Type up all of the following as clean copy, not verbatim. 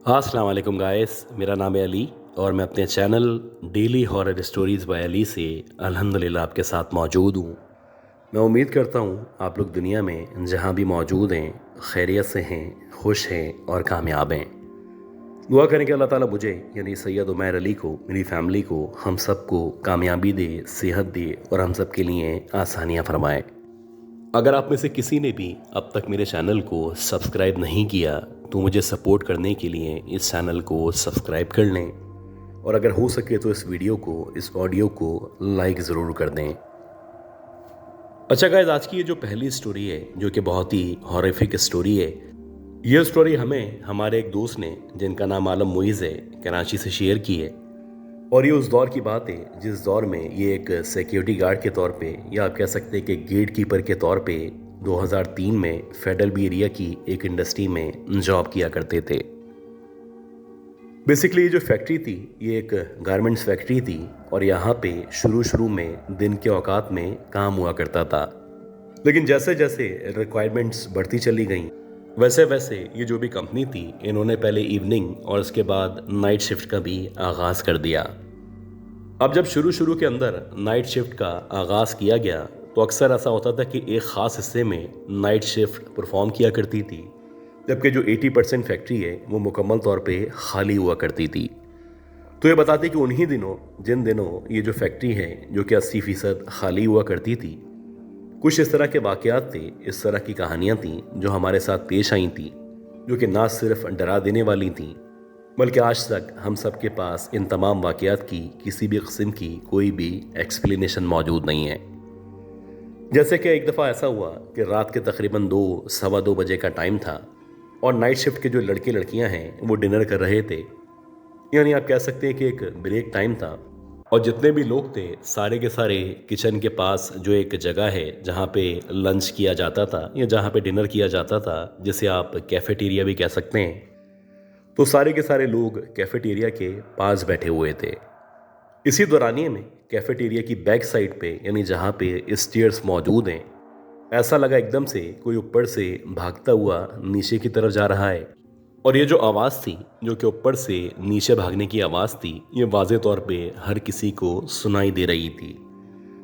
अस्सलाम वालेकुम गाइस, मेरा नाम है अली और मैं अपने channel daily horror stories by Ali से अल्हम्दुलिल्लाह आपके साथ मौजूद हूँ। मैं उम्मीद करता हूँ आप लोग दुनिया में जहाँ भी मौजूद हैं खैरियत से हैं, खुश हैं और कामयाब हैं। दुआ करें कि अल्लाह ताला मुझे यानी सैयद उमैर अली को, मेरी फैमिली को, हम सबको कामयाबी दे, सेहत दे और हम सब के लिए आसानियाँ फरमाए। अगर आप में से किसी ने भी अब तक मेरे चैनल को सब्सक्राइब नहीं किया तो मुझे सपोर्ट करने के लिए इस चैनल को सब्सक्राइब कर लें और अगर हो सके तो इस वीडियो को, इस ऑडियो को लाइक ज़रूर कर दें। अच्छा गाइस, आज की ये जो पहली स्टोरी है जो कि बहुत ही हॉरिफिक स्टोरी है, ये स्टोरी हमें हमारे एक दोस्त ने जिनका नाम आलम मुइज़ है, कराची से शेयर की है। और ये उस दौर की बात है जिस दौर में ये एक सिक्योरिटी गार्ड के तौर पे या आप कह सकते हैं कि गेट कीपर के तौर पे 2003 में फेडरल बी एरिया की एक इंडस्ट्री में जॉब किया करते थे। बेसिकली ये जो फैक्ट्री थी ये एक गारमेंट्स फैक्ट्री थी और यहाँ पे शुरू शुरू में दिन के औकात में काम हुआ करता था। लेकिन जैसे जैसे रिक्वायरमेंट्स बढ़ती चली गई वैसे वैसे ये जो भी कंपनी थी इन्होंने पहले इवनिंग और उसके बाद नाइट शिफ्ट का भी आगाज़ कर दिया। अब जब शुरू शुरू के अंदर नाइट शिफ्ट का आगाज़ किया गया तो अक्सर ऐसा होता था कि एक ख़ास हिस्से में नाइट शिफ्ट परफॉर्म किया करती थी, जबकि जो 80% फैक्ट्री है वो मुकम्मल तौर पे खाली हुआ करती थी। तो ये बताते कि उन्हीं दिनों, जिन दिनों ये जो फैक्ट्री है जो कि 80% खाली हुआ करती थी, कुछ इस तरह के वाक़यात थे, इस तरह की कहानियाँ थीं जो हमारे साथ पेश आई थी, जो कि ना सिर्फ डरा देने वाली थीं बल्कि आज तक हम सब के पास इन तमाम वाक़यात की किसी भी किस्म की कोई भी एक्सप्लेनेशन मौजूद नहीं है। जैसे कि एक दफ़ा ऐसा हुआ कि रात के तकरीबन 2 सवा 2 बजे का टाइम था और नाइट शिफ्ट के जो लड़के लड़कियां हैं वो डिनर कर रहे थे, यानी आप कह सकते हैं कि एक ब्रेक टाइम था। और जितने भी लोग थे सारे के सारे किचन के पास जो एक जगह है जहाँ पे लंच किया जाता था या जहाँ पे डिनर किया जाता था, जिसे आप कैफेटेरिया भी कह सकते हैं, तो सारे के सारे लोग कैफेटेरिया के पास बैठे हुए थे। इसी दौरानिए में कैफेटेरिया की बैक साइड पे यानी जहाँ पे स्टेयर्स मौजूद हैं, ऐसा लगा एकदम से कोई ऊपर से भागता हुआ नीचे की तरफ जा रहा है। और ये जो आवाज़ थी जो कि ऊपर से नीचे भागने की आवाज़ थी, ये वाज़े तौर पे हर किसी को सुनाई दे रही थी।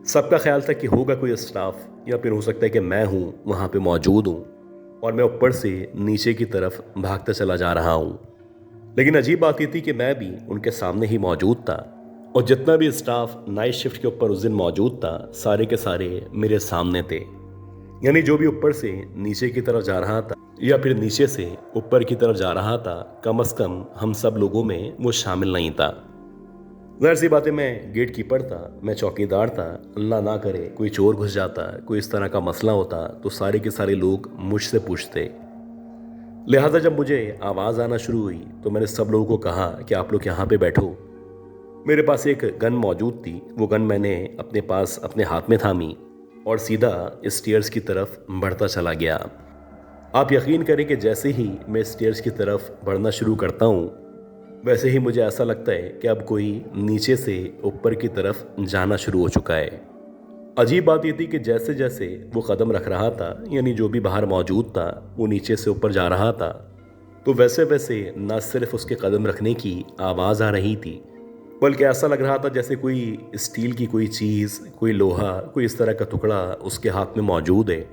सबका ख्याल था कि होगा कोई स्टाफ या फिर हो सकता है कि मैं हूँ वहाँ पे मौजूद हूँ और मैं ऊपर से नीचे की तरफ भागता चला जा रहा हूँ। लेकिन अजीब बात ये थी कि मैं भी उनके सामने ही मौजूद था और जितना भी स्टाफ नाइट शिफ्ट के ऊपर उस दिन मौजूद था सारे के सारे मेरे सामने थे। यानी जो भी ऊपर से नीचे की तरफ जा रहा था या फिर नीचे से ऊपर की तरफ जा रहा था, कम से कम हम सब लोगों में वो शामिल नहीं था। ज़ाहिर सी बात है, मैं गेट कीपर था, मैं चौकीदार था। अल्लाह ना करे कोई चोर घुस जाता, कोई इस तरह का मसला होता तो सारे के सारे लोग मुझसे पूछते। लिहाजा जब मुझे आवाज़ आना शुरू हुई तो मैंने सब लोगों को कहा कि आप लोग यहाँ पे बैठो। मेरे पास एक गन मौजूद थी, वो गन मैंने अपने पास अपने हाथ में थामी और सीधा स्टेयर्स की तरफ बढ़ता चला गया। आप यकीन करें कि जैसे ही मैं स्टेयर्स की तरफ बढ़ना शुरू करता हूँ वैसे ही मुझे ऐसा लगता है कि अब कोई नीचे से ऊपर की तरफ जाना शुरू हो चुका है। अजीब बात यह थी कि जैसे जैसे वो कदम रख रहा था, यानी जो भी बाहर मौजूद था वो नीचे से ऊपर जा रहा था, तो वैसे वैसे न सिर्फ उसके कदम रखने की आवाज़ आ रही थी बल्कि ऐसा लग रहा था जैसे कोई स्टील की कोई चीज़, कोई लोहा, कोई इस तरह का टुकड़ा उसके हाथ में मौजूद है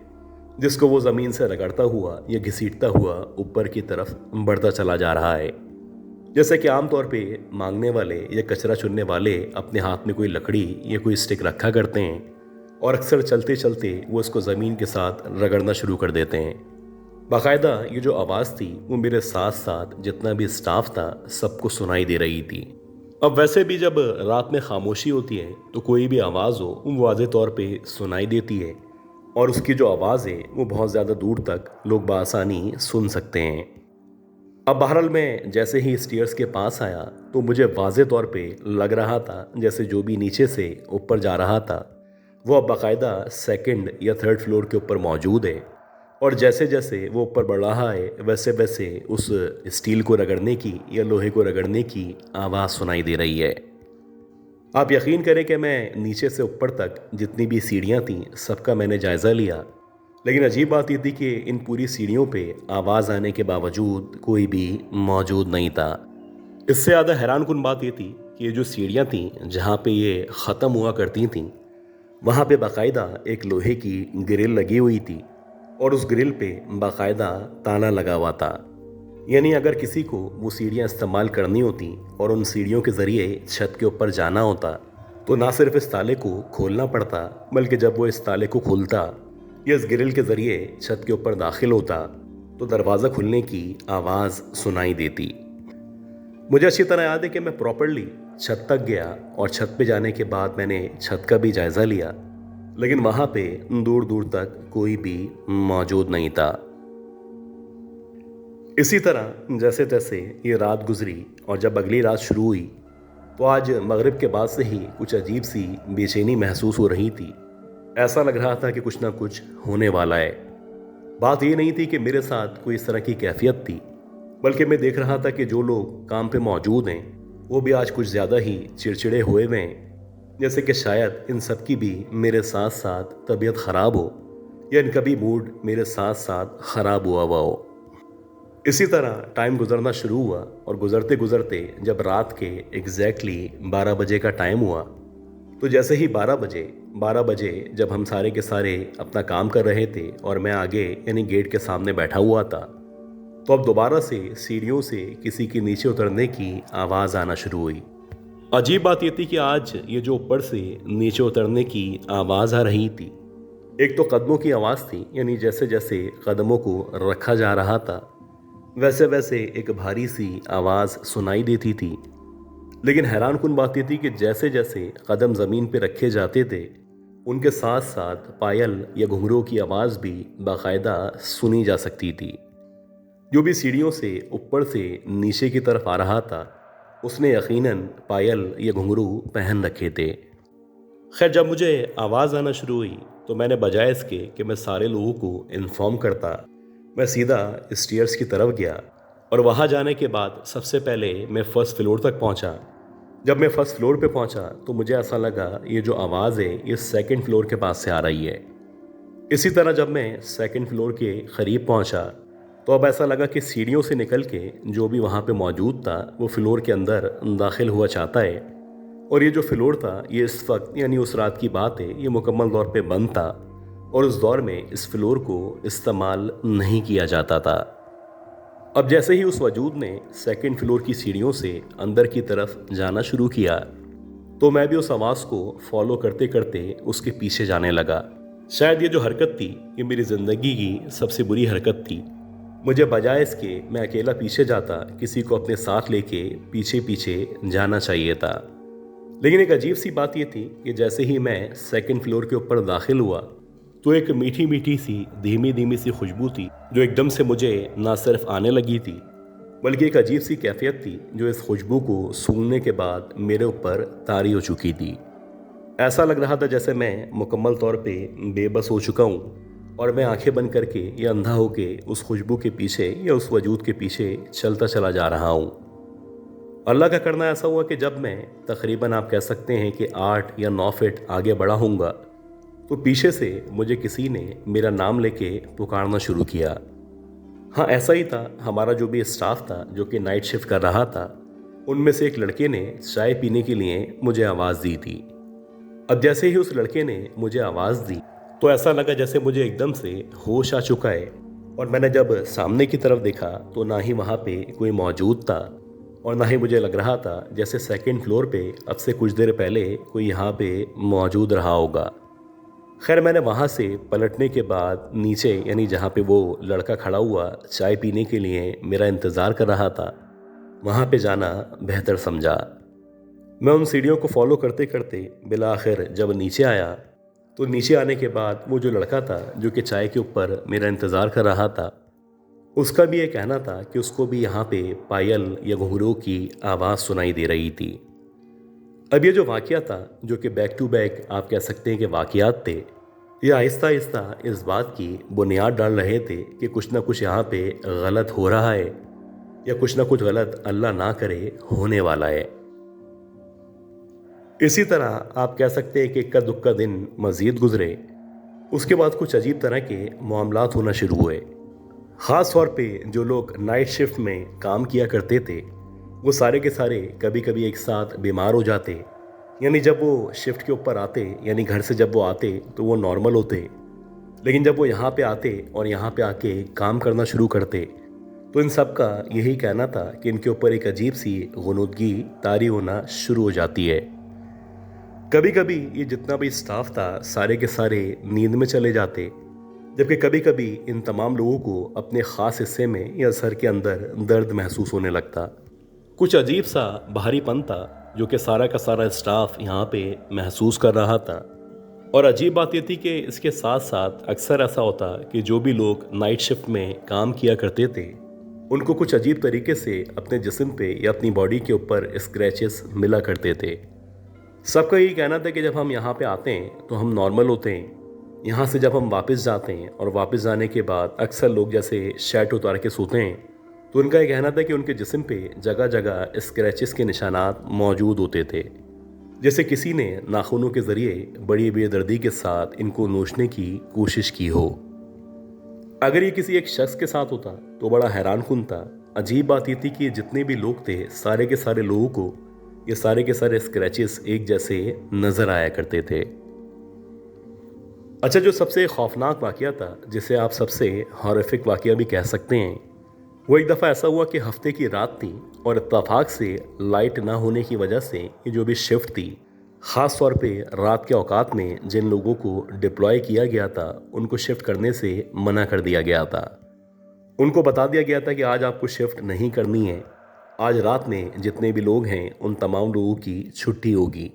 जिसको वो ज़मीन से रगड़ता हुआ या घसीटता हुआ ऊपर की तरफ बढ़ता चला जा रहा है। जैसे कि आमतौर पे मांगने वाले या कचरा चुनने वाले अपने हाथ में कोई लकड़ी या कोई स्टिक रखा करते हैं और अक्सर चलते चलते वो इसको ज़मीन के साथ रगड़ना शुरू कर देते हैं। बाकायदा ये जो आवाज़ थी वो मेरे साथ साथ जितना भी स्टाफ था सबको सुनाई दे रही थी। अब वैसे भी जब रात में खामोशी होती है तो कोई भी आवाज़ हो वो वाज़े तौर पे सुनाई देती है और उसकी जो आवाज़ है वो बहुत ज़्यादा दूर तक लोग बआसानी सुन सकते हैं। अब बहरहाल मैं जैसे ही स्टेयर्स के पास आया तो मुझे वाज़े तौर पे लग रहा था जैसे जो भी नीचे से ऊपर जा रहा था वो अब बाकायदा सेकंड या थर्ड फ्लोर के ऊपर मौजूद है और जैसे जैसे वो ऊपर बढ़ रहा है वैसे वैसे उस स्टील को रगड़ने की या लोहे को रगड़ने की आवाज़ सुनाई दे रही है। आप यकीन करें कि मैं नीचे से ऊपर तक जितनी भी सीढ़ियाँ थीं सबका मैंने जायज़ा लिया लेकिन अजीब बात ये थी कि इन पूरी सीढ़ियों पे आवाज़ आने के बावजूद कोई भी मौजूद नहीं था। इससे ज़्यादा हैरानकुन बात ये थी कि ये जो सीढ़ियाँ थीं जहाँ पे ये ख़त्म हुआ करती थीं, वहाँ पे बाकायदा एक लोहे की ग्रिल लगी हुई थी और उस ग्रिल पे बाकायदा ताला लगा हुआ था। यानी अगर किसी को वो सीढ़ियाँ इस्तेमाल करनी होती और उन सीढ़ियों के ज़रिए छत के ऊपर जाना होता, तो ना सिर्फ इस ताले को खोलना पड़ता, बल्कि जब वो इस ताले को खोलता या इस ग्रिल के ज़रिए छत के ऊपर दाखिल होता तो दरवाज़ा खुलने की आवाज़ सुनाई देती। मुझे अच्छी तरह याद है कि मैं प्रॉपरली छत तक गया और छत पे जाने के बाद मैंने छत का भी जायज़ा लिया, लेकिन वहाँ पे दूर दूर तक कोई भी मौजूद नहीं था। इसी तरह जैसे तैसे ये रात गुजरी और जब अगली रात शुरू हुई तो आज मगरिब के बाद से ही कुछ अजीब सी बेचैनी महसूस हो रही थी। ऐसा लग रहा था कि कुछ ना कुछ होने वाला है। बात ये नहीं थी कि मेरे साथ कोई इस तरह की कैफियत थी, बल्कि मैं देख रहा था कि जो लोग काम पे मौजूद हैं वो भी आज कुछ ज़्यादा ही चिड़चिड़े हुए हुए हैं, जैसे कि शायद इन सब की भी मेरे साथ साथ तबीयत ख़राब हो या इनका भी मूड मेरे साथ साथ ख़राब हुआ हो। इसी तरह टाइम गुजरना शुरू हुआ और गुजरते गुजरते जब रात के एग्जैक्टली 12 बजे का टाइम हुआ, तो जैसे ही 12 बजे जब हम सारे के सारे अपना काम कर रहे थे और मैं आगे यानी गेट के सामने बैठा हुआ था, तो अब दोबारा से सीढ़ियों से किसी के नीचे उतरने की आवाज़ आना शुरू हुई। अजीब बात यह थी कि आज ये जो ऊपर से नीचे उतरने की आवाज़ आ रही थी, एक तो कदमों की आवाज़ थी, यानी जैसे जैसे कदमों को रखा जा रहा था वैसे वैसे एक भारी सी आवाज़ सुनाई देती थी। लेकिन हैरानकुन बात यह थी कि जैसे जैसे कदम ज़मीन पर रखे जाते थे, उनके साथ साथ पायल या घुंघरू की आवाज़ भी बाकायदा सुनी जा सकती थी। जो भी सीढ़ियों से ऊपर से नीचे की तरफ आ रहा था, उसने यकीनन पायल या घुंघरू पहन रखे थे। खैर, जब मुझे आवाज़ आना शुरू हुई तो मैंने बजाय इसके कि मैं सारे लोगों को इन्फॉर्म करता, मैं सीधा स्टेयर्स की तरफ गया और वहाँ जाने के बाद सबसे पहले मैं फ़र्स्ट फ्लोर तक पहुँचा। जब मैं फ़र्स्ट फ्लोर पे पहुँचा तो मुझे ऐसा लगा ये जो आवाज़ है ये सेकंड फ्लोर के पास से आ रही है। इसी तरह जब मैं सेकंड फ्लोर के करीब पहुँचा तो अब ऐसा लगा कि सीढ़ियों से निकल के जो भी वहाँ पे मौजूद था वो फ्लोर के अंदर दाखिल हुआ चाहता है, और ये जो फ्लोर था ये इस वक्त यानी उस रात की बात है, ये मुकम्मल तौर पे बंद था और उस दौर में इस फ्लोर को इस्तेमाल नहीं किया जाता था। अब जैसे ही उस वजूद ने सेकंड फ्लोर की सीढ़ियों से अंदर की तरफ जाना शुरू किया तो मैं भी उस आवाज़ को फॉलो करते करते उसके पीछे जाने लगा। शायद ये जो हरकत थी ये मेरी ज़िंदगी की सबसे बुरी हरकत थी। मुझे बजाय इसके मैं अकेला पीछे जाता, किसी को अपने साथ लेके पीछे पीछे जाना चाहिए था। लेकिन एक अजीब सी बात यह थी कि जैसे ही मैं सेकंड फ्लोर के ऊपर दाखिल हुआ तो एक मीठी मीठी सी धीमी धीमी सी खुशबू थी जो एकदम से मुझे ना सिर्फ आने लगी थी, बल्कि एक अजीब सी कैफियत थी जो इस खुशबू को सूंघने के बाद मेरे ऊपर तारी हो चुकी थी। ऐसा लग रहा था जैसे मैं मुकम्मल तौर पे बेबस हो चुका हूँ और मैं आंखें बंद करके या अंधा होके उस खुशबू के पीछे या उस वजूद के पीछे चलता चला जा रहा हूँ। अल्लाह का करना ऐसा हुआ कि जब मैं तकरीबन आप कह सकते हैं कि 8 या 9 फीट आगे बढ़ा हूँगा तो पीछे से मुझे किसी ने मेरा नाम लेके पुकारना शुरू किया। हाँ, ऐसा ही था। हमारा जो भी स्टाफ था जो कि नाइट शिफ्ट कर रहा था, उनमें से एक लड़के ने चाय पीने के लिए मुझे आवाज़ दी थी। अब जैसे ही उस लड़के ने मुझे आवाज़ दी तो ऐसा लगा जैसे मुझे एकदम से होश आ चुका है, और मैंने जब सामने की तरफ देखा तो ना ही वहाँ पे कोई मौजूद था और ना ही मुझे लग रहा था जैसे सेकंड फ्लोर पे अब से कुछ देर पहले कोई यहाँ पे मौजूद रहा होगा। खैर, मैंने वहाँ से पलटने के बाद नीचे यानी जहाँ पे वो लड़का खड़ा हुआ चाय पीने के लिए मेरा इंतज़ार कर रहा था, वहाँ पे जाना बेहतर समझा। मैं उन सीढ़ियों को फॉलो करते करते बिला आखिर जब नीचे आया तो नीचे आने के बाद वो जो लड़का था जो कि चाय के ऊपर मेरा इंतज़ार कर रहा था, उसका भी ये कहना था कि उसको भी यहाँ पे पायल या घुंघरू की आवाज़ सुनाई दे रही थी। अब ये जो वाक़या था जो कि बैक टू बैक आप कह सकते हैं कि वाक़यात थे, ये आहिस्ता आहिस्ता इस बात की बुनियाद डाल रहे थे कि कुछ ना कुछ यहाँ पे गलत हो रहा है या कुछ ना कुछ गलत अल्लाह ना करे होने वाला है। इसी तरह आप कह सकते हैं कि इक्का दुक्का दिन मज़ीद गुजरे उसके बाद कुछ अजीब तरह के मामलात होना शुरू हुए। ख़ास तौर पे जो लोग नाइट शिफ्ट में काम किया करते थे वो सारे के सारे कभी कभी एक साथ बीमार हो जाते। यानी जब वो शिफ्ट के ऊपर आते, यानी घर से जब वो आते तो वो नॉर्मल होते, लेकिन जब वो यहाँ पे आते और यहाँ पे आके काम करना शुरू करते तो इन सब का यही कहना था कि इनके ऊपर एक अजीब सी गुनूदगी तारी होना शुरू हो जाती है। कभी कभी ये जितना भी स्टाफ था सारे के सारे नींद में चले जाते, जबकि कभी कभी इन तमाम लोगों को अपने ख़ास हिस्से में या सर के अंदर दर्द महसूस होने लगता। कुछ अजीब सा भारीपन था जो कि सारा का सारा स्टाफ यहाँ पे महसूस कर रहा था। और अजीब बात ये थी कि इसके साथ साथ अक्सर ऐसा होता कि जो भी लोग नाइट शिफ्ट में काम किया करते थे उनको कुछ अजीब तरीके से अपने जिस्म पे या अपनी बॉडी के ऊपर स्क्रैचेस मिला करते थे। सबका यही कहना था कि जब हम यहाँ पे आते हैं तो हम नॉर्मल होते हैं, यहाँ से जब हम वापस जाते हैं और वापस जाने के बाद अक्सर लोग जैसे शर्ट उतार के सोते हैं तो उनका ये कहना था कि उनके जिस्म पे जगह जगह स्क्रैचेस के निशानात मौजूद होते थे, जैसे किसी ने नाखूनों के ज़रिए बड़ी बेदर्दी के साथ इनको नोचने की कोशिश की हो। अगर ये किसी एक शख्स के साथ होता तो बड़ा हैरान कुन था। अजीब बात ये थी कि जितने भी लोग थे सारे के सारे लोगों को ये सारे के सारे स्क्रैचेस एक जैसे नजर आया करते थे। अच्छा, जो सबसे खौफनाक वाकया था, जिसे आप सबसे हॉरिफिक वाकया भी कह सकते हैं, वो एक दफ़ा ऐसा हुआ कि हफ्ते की रात थी और इत्तेफाक से लाइट ना होने की वजह से ये जो भी शिफ्ट थी, ख़ास तौर पे रात के औकात में जिन लोगों को डिप्लॉय किया गया था उनको शिफ्ट करने से मना कर दिया गया था। उनको बता दिया गया था कि आज आपको शिफ्ट नहीं करनी है, आज रात में जितने भी लोग हैं उन तमाम लोगों की छुट्टी होगी।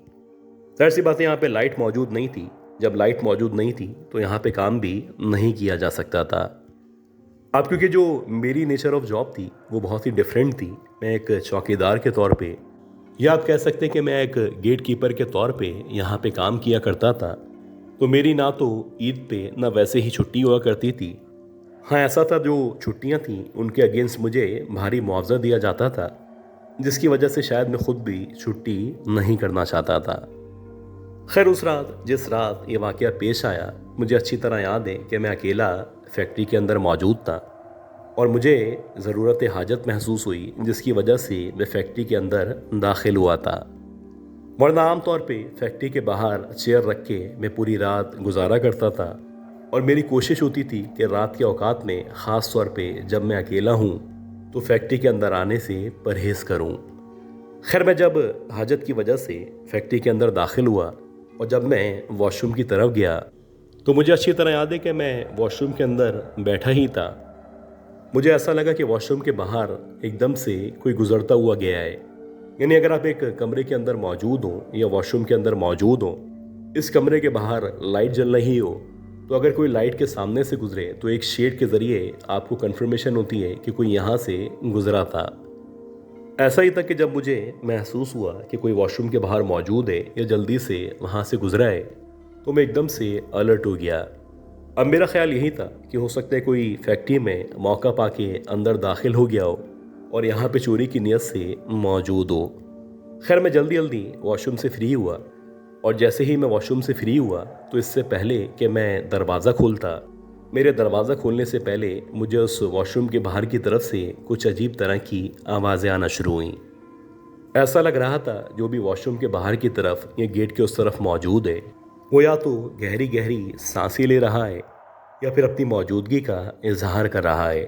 जाहिर सी बात है यहाँ पे लाइट मौजूद नहीं थी। जब लाइट मौजूद नहीं थी तो यहाँ पे काम भी नहीं किया जा सकता था। अब क्योंकि जो मेरी नेचर ऑफ जॉब थी वो बहुत ही डिफरेंट थी, मैं एक चौकीदार के तौर पे या आप कह सकते हैं कि मैं एक गेट कीपर के तौर पे यहाँ पे काम किया करता था, तो मेरी ना तो ईद पे ना वैसे ही छुट्टी हुआ करती थी। हाँ, ऐसा था जो छुट्टियाँ थीं उनके अगेंस्ट मुझे भारी मुआवजा दिया जाता था, जिसकी वजह से शायद मैं खुद भी छुट्टी नहीं करना चाहता था। खैर, उस रात जिस रात ये वाक़या पेश आया मुझे अच्छी तरह याद है कि मैं अकेला फैक्ट्री के अंदर मौजूद था और मुझे ज़रूरत हाजत महसूस हुई, जिसकी वजह से मैं फैक्ट्री के अंदर दाखिल हुआ था। वरना आम तौर पे फैक्ट्री के बाहर चेयर रख के मैं पूरी रात गुजारा करता था और मेरी कोशिश होती थी कि रात के औकात में ख़ास तौर पे जब मैं अकेला हूँ तो फैक्ट्री के अंदर आने से परहेज़ करूँ। खैर, मैं जब हाजत की वजह से फैक्ट्री के अंदर दाखिल हुआ और जब मैं वॉशरूम की तरफ गया तो मुझे अच्छी तरह याद है कि मैं वॉशरूम के अंदर बैठा ही था। मुझे ऐसा लगा कि वॉशरूम के बाहर एकदम से कोई गुजरता हुआ गया है। यानी अगर आप एक कमरे के अंदर मौजूद हो या वॉशरूम के अंदर मौजूद हो, इस कमरे के बाहर लाइट जल रही हो, तो अगर कोई लाइट के सामने से गुजरे तो एक शेड के ज़रिए आपको कंफर्मेशन होती है कि कोई यहाँ से गुजरा था। ऐसा ही था कि जब मुझे महसूस हुआ कि कोई वॉशरूम के बाहर मौजूद है या जल्दी से वहाँ से गुजरा है तो मैं एकदम से अलर्ट हो गया। अब मेरा ख्याल यही था कि हो सकता है कोई फैक्ट्री में मौका पाके अंदर दाखिल हो गया हो और यहाँ पे चोरी की नीयत से मौजूद हो। खैर, मैं जल्दी जल्दी वॉशरूम से फ्री हुआ और जैसे ही मैं वॉशरूम से फ्री हुआ तो इससे पहले कि मैं दरवाज़ा खोलता, मेरे दरवाज़ा खोलने से पहले मुझे उस वॉशरूम के बाहर की तरफ से कुछ अजीब तरह की आवाज़ें आना शुरू हुईं। ऐसा लग रहा था जो भी वॉशरूम के बाहर की तरफ या गेट के उस तरफ मौजूद है वो या तो गहरी गहरी सांसें ले रहा है या फिर अपनी मौजूदगी का इजहार कर रहा है।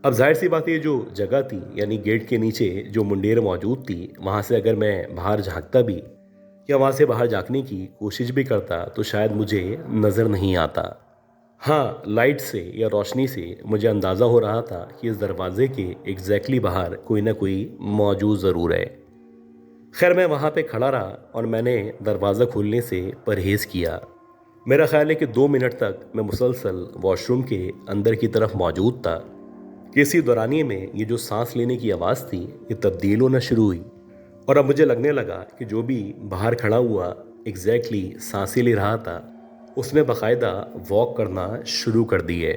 अब जाहिर सी बात, ये जो जगह थी यानी गेट के नीचे जो मुंडेर मौजूद थी, वहाँ से अगर मैं बाहर झांकता भी या वहाँ से बाहर झांकने की कोशिश भी करता तो शायद मुझे नज़र नहीं आता। हाँ, लाइट से या रोशनी से मुझे अंदाज़ा हो रहा था कि इस दरवाजे के एग्जैक्टली बाहर कोई ना कोई मौजूद ज़रूर है। खैर, मैं वहाँ पे खड़ा रहा और मैंने दरवाज़ा खोलने से परहेज़ किया। मेरा ख्याल है कि 2 मिनट तक मैं मुसलसल वॉशरूम के अंदर की तरफ मौजूद था कि इसी दौरानिए में ये जो सांस लेने की आवाज़ थी ये तब्दील होना शुरू हुई और अब मुझे लगने लगा कि जो भी बाहर खड़ा हुआ एग्जैक्टली सांसें ले रहा था उसने बाकायदा वॉक करना शुरू कर दी है।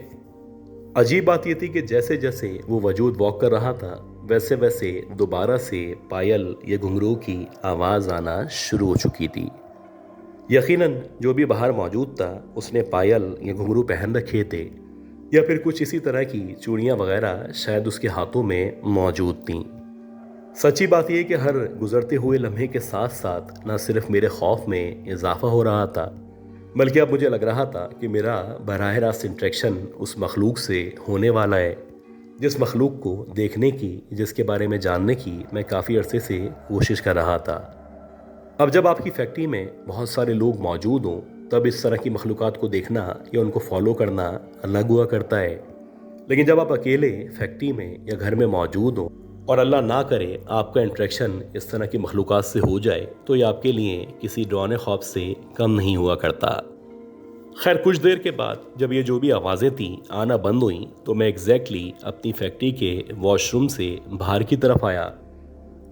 अजीब बात यह थी कि जैसे जैसे वो वजूद वॉक कर रहा था वैसे वैसे दोबारा से पायल या घुंघरू की आवाज़ आना शुरू हो चुकी थी। यकीनन जो भी बाहर मौजूद था उसने पायल या घुंघरू पहन रखे थे, या फिर कुछ इसी तरह की चूड़ियाँ वगैरह शायद उसके हाथों में मौजूद थीं। सच्ची बात यह कि हर गुजरते हुए लम्हे के साथ साथ न सिर्फ मेरे खौफ में इजाफा हो रहा था, बल्कि अब मुझे लग रहा था कि मेरा बराह रास्त इंटरेक्शन उस मखलूक से होने वाला है, जिस मखलूक को देखने की, जिसके बारे में जानने की मैं काफ़ी अरसे से कोशिश कर रहा था। अब जब आपकी फैक्ट्री में बहुत सारे लोग मौजूद हों, तब इस तरह की मखलूक़ात को देखना या उनको फॉलो करना अलग हुआ करता है। लेकिन जब आप अकेले फैक्ट्री में या घर में मौजूद हों और अल्लाह ना करे आपका इंटरेक्शन इस तरह की मखलूक़ात से हो जाए, तो ये आपके लिए किसी डरावने खौफ से कम नहीं हुआ करता। खैर, कुछ देर के बाद जब ये जो भी आवाज़ें थीं आना बंद हुई, तो मैं एग्जैक्टली अपनी फैक्ट्री के वॉशरूम से बाहर की तरफ आया।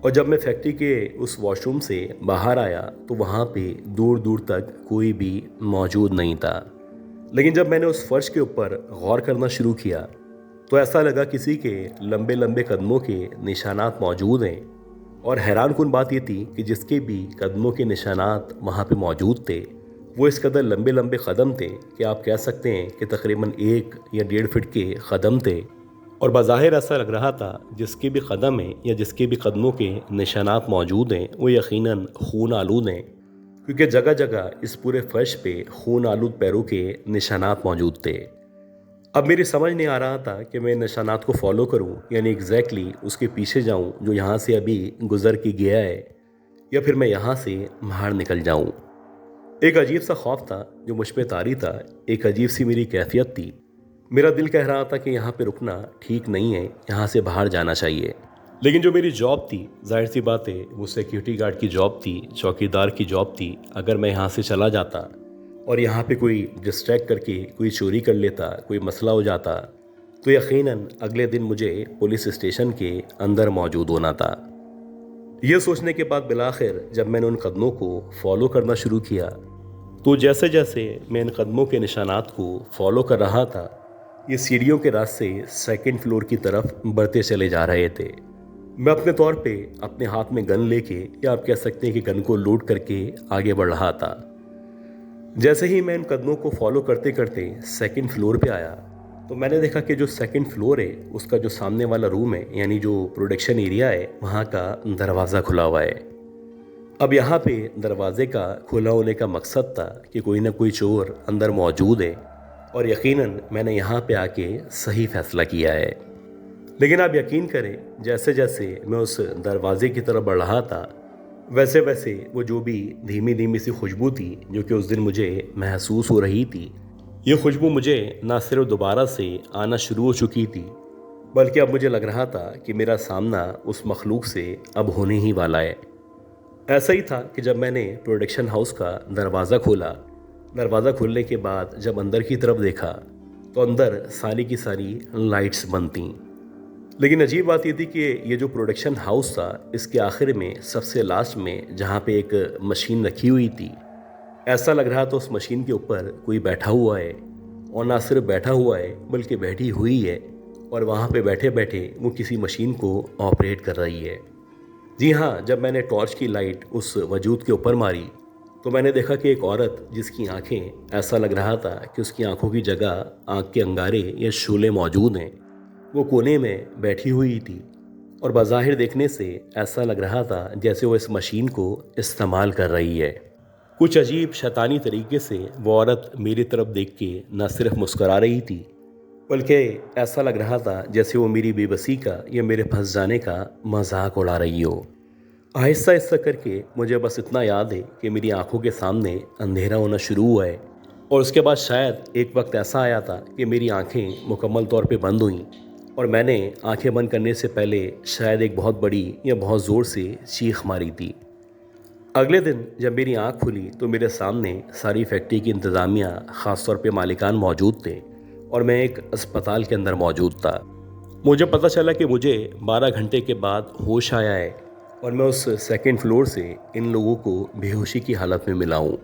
और जब मैं फैक्ट्री के उस वॉशरूम से बाहर आया तो वहाँ पे दूर दूर तक कोई भी मौजूद नहीं था। लेकिन जब मैंने उस फर्श के ऊपर गौर करना शुरू किया तो ऐसा लगा किसी के लंबे लंबे कदमों के निशानात मौजूद हैं। और हैरान कुन बात ये थी कि जिसके भी कदमों के निशानात वहाँ पे मौजूद थे, वो इस कदर लंबे लंबे कदम थे कि आप कह सकते हैं कि तकरीबन 1 या 1.5 फीट के कदम थे। और बज़ाहिर ऐसा लग रहा था जिसके भी कदम हैं या जिसके भी कदमों के निशानात मौजूद हैं वो यकीनन खून आलूद हैं, क्योंकि जगह जगह इस पूरे फर्श पे खून आलूद पैरों के निशानात मौजूद थे। अब मेरी समझ नहीं आ रहा था कि मैं निशानात को फॉलो करूं, यानी एग्जैक्टली उसके पीछे जाऊं जो यहाँ से अभी गुजर के गया है, या फिर मैं यहाँ से बाहर निकल जाऊं। एक अजीब सा खौफ था जो मुझ पे तारी था, एक अजीब सी मेरी कैफियत थी। मेरा दिल कह रहा था कि यहाँ पे रुकना ठीक नहीं है, यहाँ से बाहर जाना चाहिए। लेकिन जो मेरी जॉब थी, जाहिर सी बात है वो सिक्योरिटी गार्ड की जॉब थी, चौकीदार की जॉब थी। अगर मैं यहाँ से चला जाता और यहाँ पे कोई डिस्ट्रैक्ट करके कोई चोरी कर लेता, कोई मसला हो जाता, तो यकीनन अगले दिन मुझे पुलिस स्टेशन के अंदर मौजूद होना था। यह सोचने के बाद बिलाखिर जब मैंने उन कदमों को फॉलो करना शुरू किया, तो जैसे जैसे मैं इन कदमों के निशानात को फॉलो कर रहा था, ये सीढ़ियों के रास्ते सेकंड फ्लोर की तरफ बढ़ते चले जा रहे थे। मैं अपने तौर पे अपने हाथ में गन लेके, या आप कह सकते हैं कि गन को लोड करके आगे बढ़ रहा था। जैसे ही मैं इन कदमों को फॉलो करते करते सेकंड फ्लोर पे आया, तो मैंने देखा कि जो सेकंड फ्लोर है उसका जो सामने वाला रूम है, यानी जो प्रोडक्शन एरिया है, वहाँ का दरवाज़ा खुला हुआ है। अब यहाँ पे दरवाजे का खुला होने का मकसद था कि कोई ना कोई चोर अंदर मौजूद है, और यकीनन मैंने यहाँ पे आके सही फैसला किया है। लेकिन आप यकीन करें, जैसे जैसे मैं उस दरवाजे की तरफ बढ़ रहा था, वैसे वैसे वो जो भी धीमी धीमी सी खुशबू थी जो कि उस दिन मुझे महसूस हो रही थी, ये खुशबू मुझे ना सिर्फ दोबारा से आना शुरू हो चुकी थी, बल्कि अब मुझे लग रहा था कि मेरा सामना उस मखलूक से अब होने ही वाला है। ऐसा ही था कि जब मैंने प्रोडक्शन हाउस का दरवाज़ा खोला, दरवाज़ा खुलने के बाद जब अंदर की तरफ देखा तो अंदर सारी की सारी लाइट्स बंद थीं। लेकिन अजीब बात ये थी कि ये जो प्रोडक्शन हाउस था, इसके आखिर में सबसे लास्ट में जहाँ पे एक मशीन रखी हुई थी, ऐसा लग रहा था उस मशीन के ऊपर कोई बैठा हुआ है, और ना सिर्फ बैठा हुआ है बल्कि बैठी हुई है, और वहाँ पे बैठे बैठे वो किसी मशीन को ऑपरेट कर रही है। जी हाँ, जब मैंने टॉर्च की लाइट उस वजूद के ऊपर मारी तो मैंने देखा कि एक औरत जिसकी आंखें, ऐसा लग रहा था कि उसकी आंखों की जगह आंख के अंगारे या शोले मौजूद हैं, वो कोने में बैठी हुई थी। और बाज़ाहिर देखने से ऐसा लग रहा था जैसे वो इस मशीन को इस्तेमाल कर रही है। कुछ अजीब शैतानी तरीके से वो औरत मेरी तरफ देख के न सिर्फ मुस्करा रही थी, बल्कि ऐसा लग रहा था जैसे वो मेरी बेबसी का या मेरे फंस जाने का मजाक उड़ा रही हो। आहिस्ता आहिस्ता करके मुझे बस इतना याद है कि मेरी आंखों के सामने अंधेरा होना शुरू हुआ है, और उसके बाद शायद एक वक्त ऐसा आया था कि मेरी आंखें मुकम्मल तौर पे बंद हुईं, और मैंने आंखें बंद करने से पहले शायद एक बहुत बड़ी या बहुत ज़ोर से चीख मारी थी। अगले दिन जब मेरी आंख खुली तो मेरे सामने सारी फैक्ट्री की इंतज़ामिया, ख़ास तौर पे मालिकान मौजूद थे, और मैं एक अस्पताल के अंदर मौजूद था। मुझे पता चला कि मुझे 12 घंटे के बाद होश आया है, और मैं उस सेकंड फ्लोर से इन लोगों को बेहोशी की हालत में मिला हूँ।